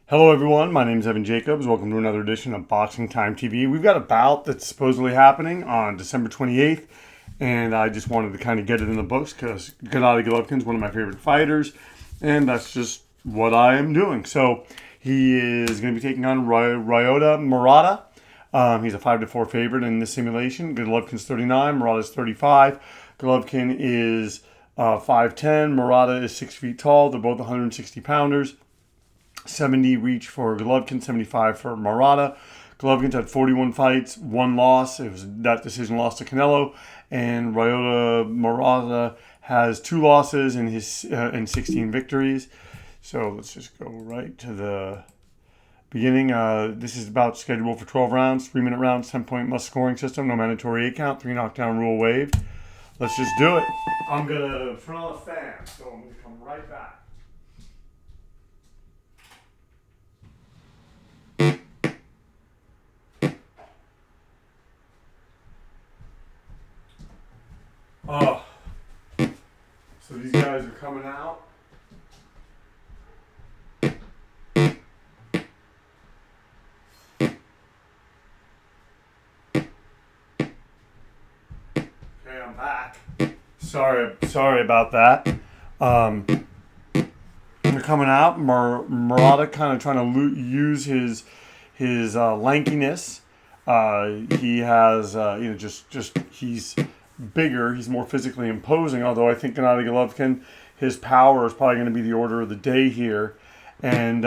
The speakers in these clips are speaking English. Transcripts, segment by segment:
Hello everyone, my name is Evan Jacobs. Welcome to another edition of Boxing Time TV. We've got a bout that's supposedly happening on December 28th, and I just wanted to kind of get it in the books because Gennadiy Golovkin is one of my favorite fighters, and that's just what I am doing. So he is going to be taking on Ryota Murata. He's a 5-4 favorite in this simulation. Golovkin's 39, Murata's 35. Golovkin is 5'10", Murata is 6 feet tall. They're both 160 pounders. 70 reach for Golovkin, 75 for Murata. Golovkin's had 41 fights, one loss. It was that decision loss to Canelo. And Ryota Murata has 2 losses in his and 16 victories. So let's just go right to the beginning. This is about scheduled for 12 rounds, 3-minute rounds, 10-point must scoring system, no mandatory 8 count, 3 knockdown rule waived. Let's just do it. I'm going to turn on the fan, so I'm going to come right back. Oh, so these guys are coming out. Okay, I'm back. Sorry about that. They're coming out. Murata kind of trying to use his lankiness. He has just he's bigger. He's more physically imposing. Although I think Gennadiy Golovkin, his power is probably going to be the order of the day here. And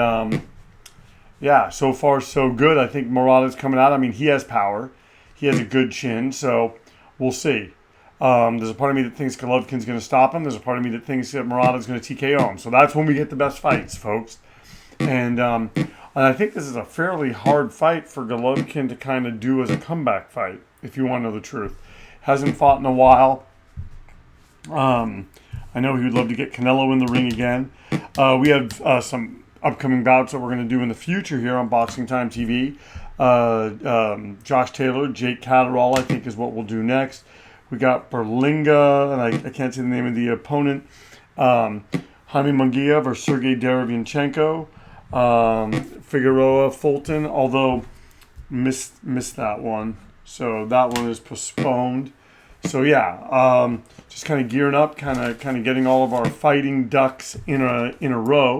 so far so good. I think Murata's coming out. I mean, he has power. He has a good chin. So we'll see. There's a part of me that thinks Golovkin's going to stop him. There's a part of me that thinks that Murata's going to TKO him. So that's when we get the best fights, folks. And I think this is a fairly hard fight for Golovkin to kind of do as a comeback fight, if you want to know the truth. Hasn't fought in a while. I know he would love to get Canelo in the ring again. We have some upcoming bouts that we're going to do in the future here on Boxing Time TV. Josh Taylor, Jake Catterall, I think is what we'll do next. We got Berlinga, and I can't say the name of the opponent. Jaime Munguia versus Sergey Derevyanchenko. Figueroa, Fulton, although missed that one. So that one is postponed. So yeah, just kind of gearing up, kind of getting all of our fighting ducks in a row.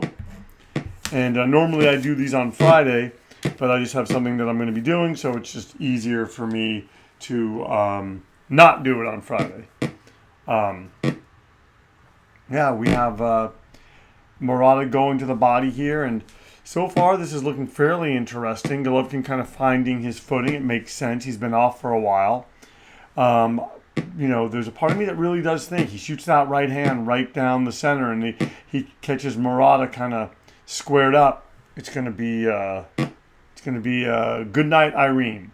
And normally I do these on Friday, but I just have something that I'm going to be doing, so it's just easier for me to not do it on Friday. We have Murata going to the body here, and so far this is looking fairly interesting. Golovkin kind of finding his footing. It makes sense. He's been off for a while. There's a part of me that really does think he shoots that right hand right down the center, and he catches Murata kind of squared up. It's going to be good night, Irene.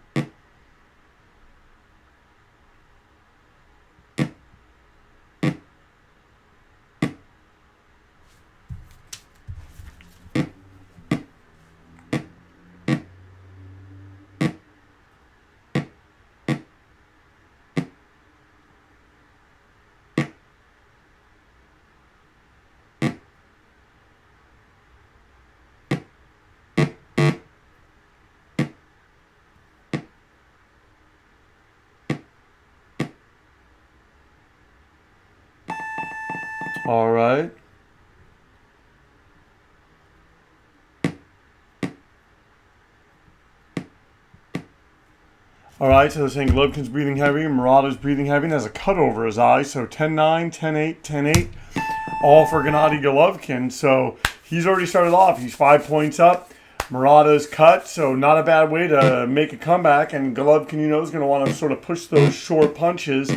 All right. All right, so they're saying Golovkin's breathing heavy, Murata's breathing heavy, and has a cut over his eye. So 10-9, 10-8, 10-8, all for Gennadiy Golovkin. So he's already started off. He's 5 points up. Murata's cut, so not a bad way to make a comeback. And Golovkin, is going to want to sort of push those short punches.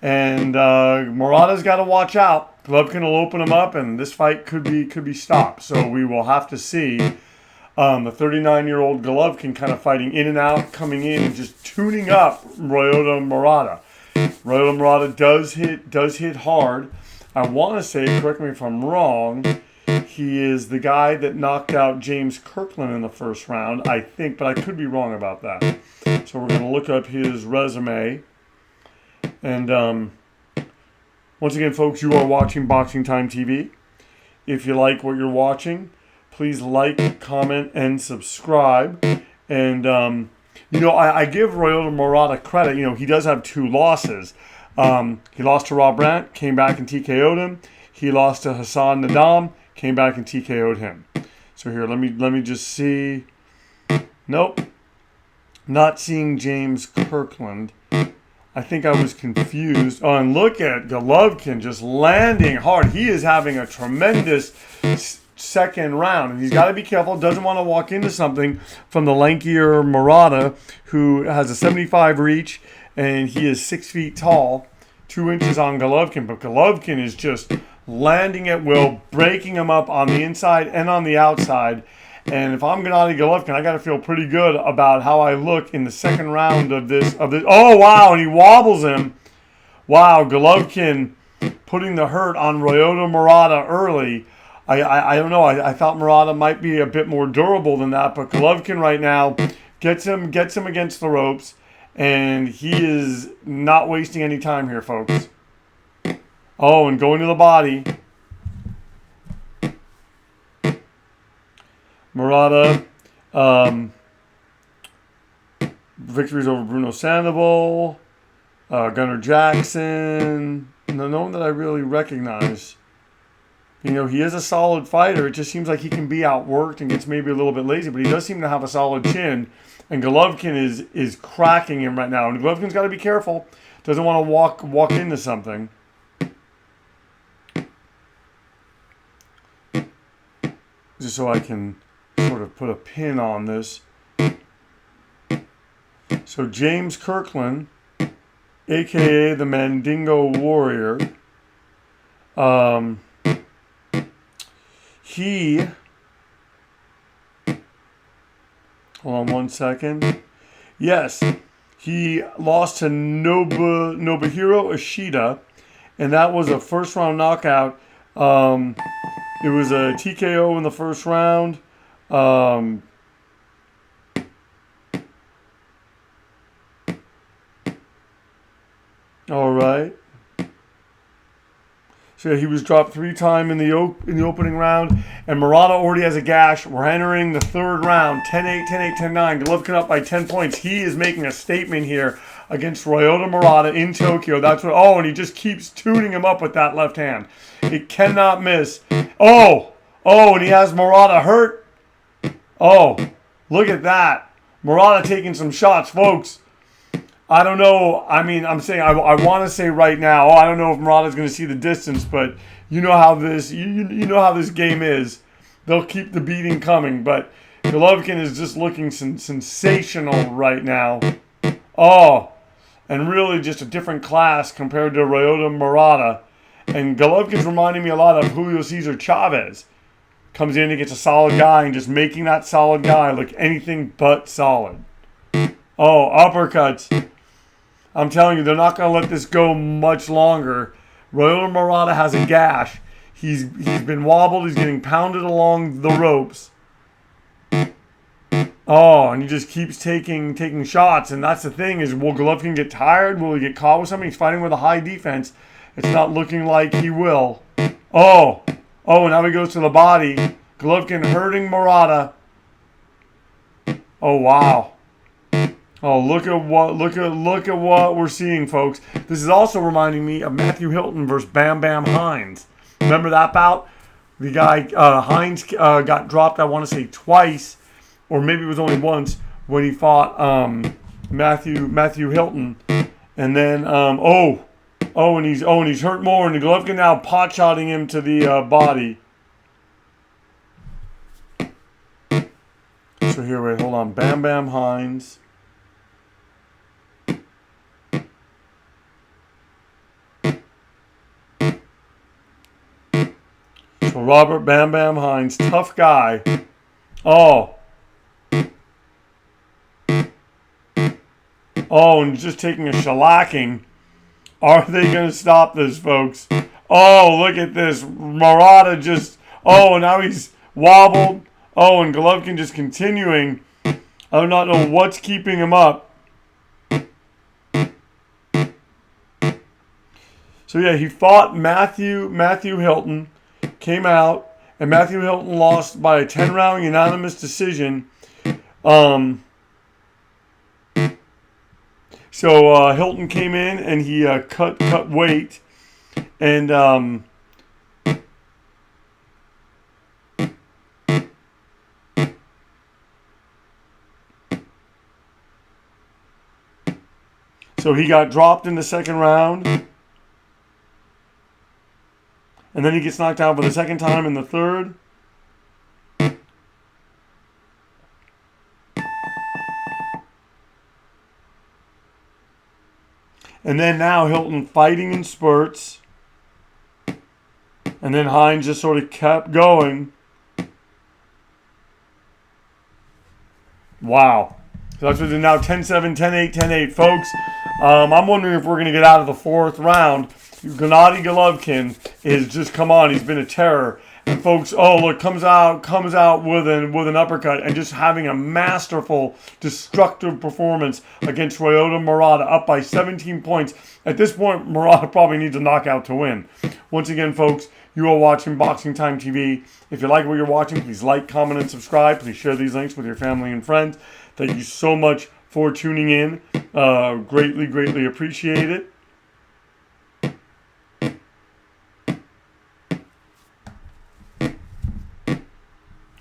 And Murata's got to watch out. Golovkin will open him up, and this fight could be stopped. So we will have to see the 39-year-old Golovkin kind of fighting in and out, coming in, and just tuning up Ryota Murata. Ryota Murata does hit hard. I want to say, correct me if I'm wrong, he is the guy that knocked out James Kirkland in the first round, I think, but I could be wrong about that. So we're going to look up his resume. And once again, folks, you are watching Boxing Time TV. If you like what you're watching, Please like, comment, and subscribe. And, I give Ryota Murata credit. He does have 2 losses. He lost to Rob Brandt, came back and TKO'd him. He lost to Hassan Nadam, came back and TKO'd him. So here, let me just see. Nope. Not seeing James Kirkland. I think I was confused. Oh, and look at Golovkin just landing hard. He is having a tremendous second round. And he's got to be careful. Doesn't want to walk into something from the lankier Murata, who has a 75 reach, and he is 6 feet tall, 2 inches on Golovkin. But Golovkin is just landing at will, breaking him up on the inside and on the outside. And if I'm Gennadiy Golovkin, I got to feel pretty good about how I look in the second round of this. Oh, wow, and he wobbles him. Wow, Golovkin putting the hurt on Ryota Murata early. I don't know. I thought Murata might be a bit more durable than that, but Golovkin right now gets him against the ropes, and he is not wasting any time here, folks. Oh, and going to the body. Murata, victories over Bruno Sandoval, Gunnar Jackson, no one that I really recognize. He is a solid fighter. It just seems like he can be outworked and gets maybe a little bit lazy, but he does seem to have a solid chin. And Golovkin is cracking him right now. And Golovkin's got to be careful. Doesn't want to walk into something. Just so I can sort of put a pin on this. So James Kirkland, a.k.a. the Mandingo Warrior, he, hold on one second. Yes, he lost to Nobuhiro Ishida, and that was a first round knockout. It was a TKO in the first round. All right. So yeah, he was dropped 3 times in the opening round, and Murata already has a gash. We're entering the third round, 10-8, 10-8, 10-9. Golovkin up by 10 points. He is making a statement here against Ryota Murata in Tokyo. That's what. Oh, and he just keeps tuning him up with that left hand. It cannot miss. Oh, and he has Murata hurt. Oh, look at that. Murata taking some shots, folks. I don't know. I mean, I'm saying I want to say right now. I don't know if Murata's going to see the distance, but you know how this you know how this game is. They'll keep the beating coming, but Golovkin is just looking sensational right now. Oh, and really just a different class compared to Ryota Murata. And Golovkin's reminding me a lot of Julio Cesar Chavez. Comes in and gets a solid guy and just making that solid guy look anything but solid. Oh, uppercuts. I'm telling you, they're not going to let this go much longer. Ryota Murata has a gash. He's been wobbled. He's getting pounded along the ropes. Oh, and he just keeps taking shots. And that's the thing is, will Golovkin get tired? Will he get caught with something? He's fighting with a high defense. It's not looking like he will. Oh, and now he goes to the body. Golovkin hurting Murata. Oh, wow. Oh, look at what we're seeing, folks. This is also reminding me of Matthew Hilton versus Bam Bam Hines. Remember that bout? The guy Hines got dropped, I want to say twice, or maybe it was only once when he fought Matthew Hilton, and then and he's hurt more, and Golovkin now pot-shotting him to the body. So here, wait, hold on. Bam Bam Hines. So Robert Bam Bam Hines, tough guy. Oh, and just taking a shellacking. Are they going to stop this, folks? Oh, look at this. Murata just... Oh, now he's wobbled. Oh, and Golovkin just continuing. I do not know what's keeping him up. So, yeah, he fought Matthew Hilton. Came out and Matthew Hilton lost by a 10-round unanimous decision. So Hilton came in and he cut weight, and so he got dropped in the second round, and then he gets knocked out for the second time in the third. And then now Hilton fighting in spurts. And then Hines just sort of kept going. Wow. So that's within now 10-7, 10-8, 10-8. Folks, I'm wondering if we're going to get out of the fourth round. Gennadiy Golovkin is just, come on, he's been a terror. And folks, oh look, comes out with an uppercut and just having a masterful, destructive performance against Ryota Murata, up by 17 points. At this point, Murata probably needs a knockout to win. Once again, folks, you are watching Boxing Time TV. If you like what you're watching, please like, comment, and subscribe. Please share these links with your family and friends. Thank you so much for tuning in. Greatly, greatly appreciate it.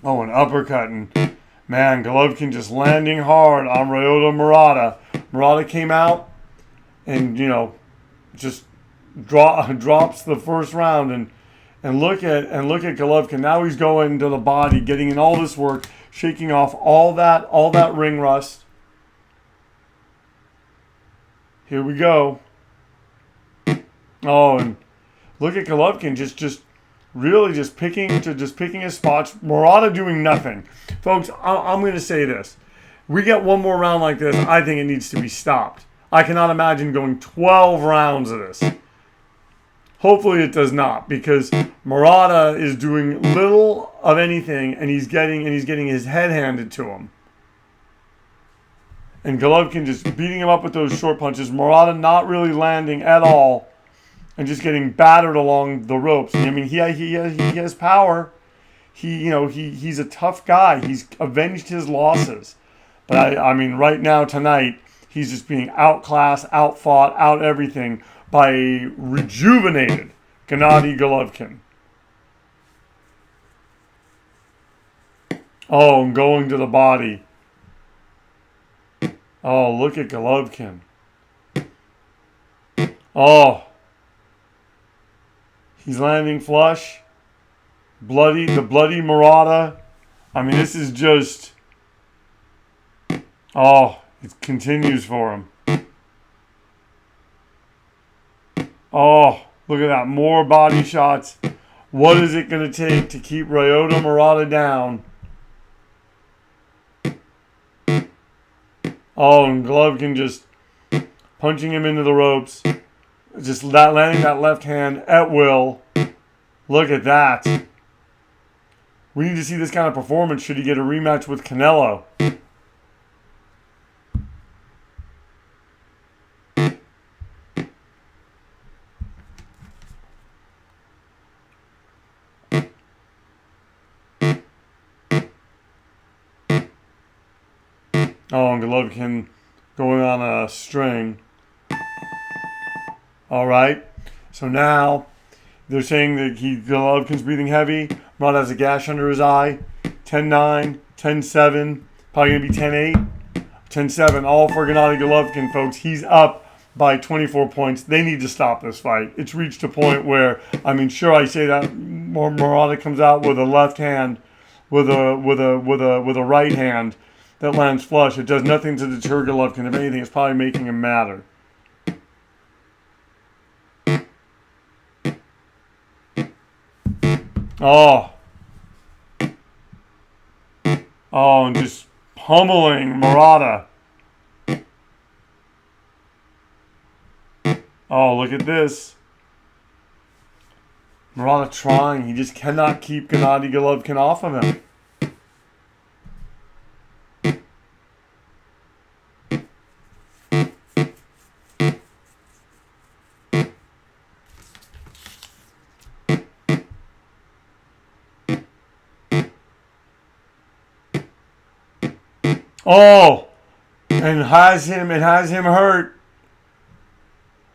Oh, an uppercut, and man, Golovkin just landing hard on Ryota Murata. Murata came out and, just drops the first round, and look at Golovkin. Now he's going to the body, getting in all this work, shaking off all that ring rust. Here we go. Oh, and look at Golovkin just really just picking his spots. Murata doing nothing. Folks, I'm going to say this. We get one more round like this, I think it needs to be stopped. I cannot imagine going 12 rounds of this. Hopefully it does not, because Murata is doing little of anything, and he's getting his head handed to him. And Golovkin just beating him up with those short punches. Murata not really landing at all, and just getting battered along the ropes. I mean, he has power. He's a tough guy. He's avenged his losses. But I mean, right now, tonight, he's just being outclassed, outfought, out everything by a rejuvenated Gennadiy Golovkin. Oh, and going to the body. Oh, look at Golovkin. Oh. He's landing flush. The bloody Murata. I mean, this is just... Oh, it continues for him. Oh, look at that. More body shots. What is it going to take to keep Ryota Murata down? Oh, and Golovkin just punching him into the ropes. Just landing that left hand at will. Look at that. We need to see this kind of performance should he get a rematch with Canelo. Oh, and Golovkin going on a string. All right. So now they're saying that Golovkin's breathing heavy. Murata has a gash under his eye. 10-9, 10-7, probably going to be 10-8, 10-7. All for Gennadiy Golovkin, folks. He's up by 24 points. They need to stop this fight. It's reached a point where, I mean, sure, I say that Murata comes out with a left hand, with a right hand that lands flush. It does nothing to deter Golovkin. If anything, it's probably making him madder. Oh. Oh, and just pummeling Murata. Oh, look at this. Murata trying. He just cannot keep Gennadiy Golovkin off of him. Oh, and it has him hurt.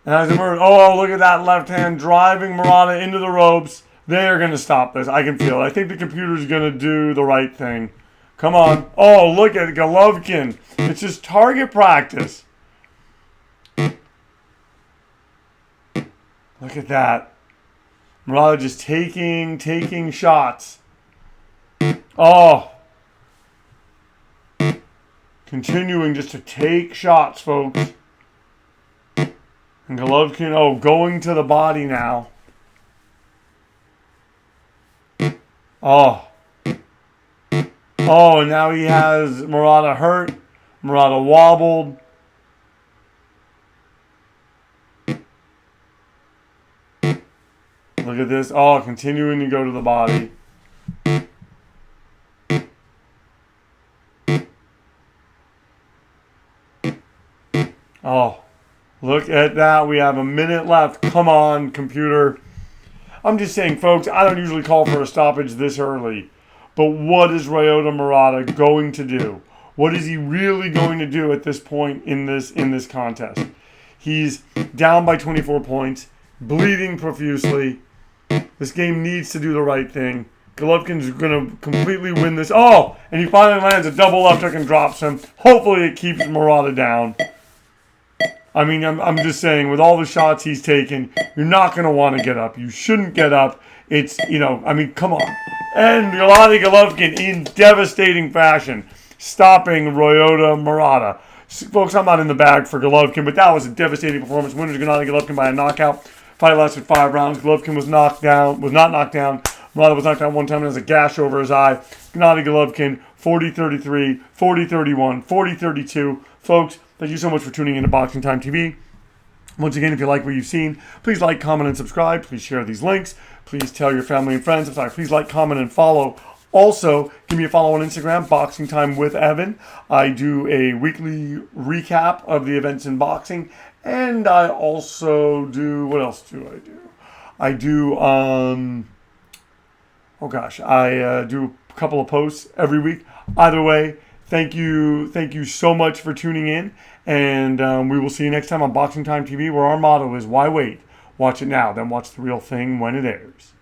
It has him hurt. Oh, look at that left hand driving Murata into the ropes. They're going to stop this. I can feel it. I think the computer's going to do the right thing. Come on. Oh, look at Golovkin. It's just target practice. Look at that. Murata just taking shots. Oh. Continuing just to take shots, folks. And Golovkin, oh, going to the body now. Oh. Oh, and now he has Murata hurt. Murata wobbled. Look at this. Oh, continuing to go to the body. Oh, look at that. We have a minute left. Come on, computer. I'm just saying, folks, I don't usually call for a stoppage this early. But what is Ryota Murata going to do? What is he really going to do at this point in this contest? He's down by 24 points, bleeding profusely. This game needs to do the right thing. Golovkin's going to completely win this. Oh, and he finally lands a double left hook and drops him. Hopefully it keeps Murata down. I mean, I'm just saying, with all the shots he's taken, you're not going to want to get up. You shouldn't get up. It's, I mean, come on. And Gennadiy Golovkin in devastating fashion, stopping Ryota Murata. Folks, I'm not in the bag for Golovkin, but that was a devastating performance. Winner Gennadiy Golovkin by a knockout. Fight lasted 5 rounds. Golovkin was not knocked down. Murata was knocked down one time and has a gash over his eye. Gennadiy Golovkin, 40-33, 40-31, 40-32. Folks, thank you so much for tuning in to Boxing Time TV. Once again, if you like what you've seen, please like, comment, and subscribe. Please share these links. Please tell your family and friends. Please like, comment, and follow. Also, give me a follow on Instagram, Boxing Time with Evan. I do a weekly recap of the events in boxing. And I also do, what else do I do? I do, I do a couple of posts every week. Either way, thank you so much for tuning in. And we will see you next time on Boxing Time TV, where our motto is, why wait? Watch it now, then watch the real thing when it airs.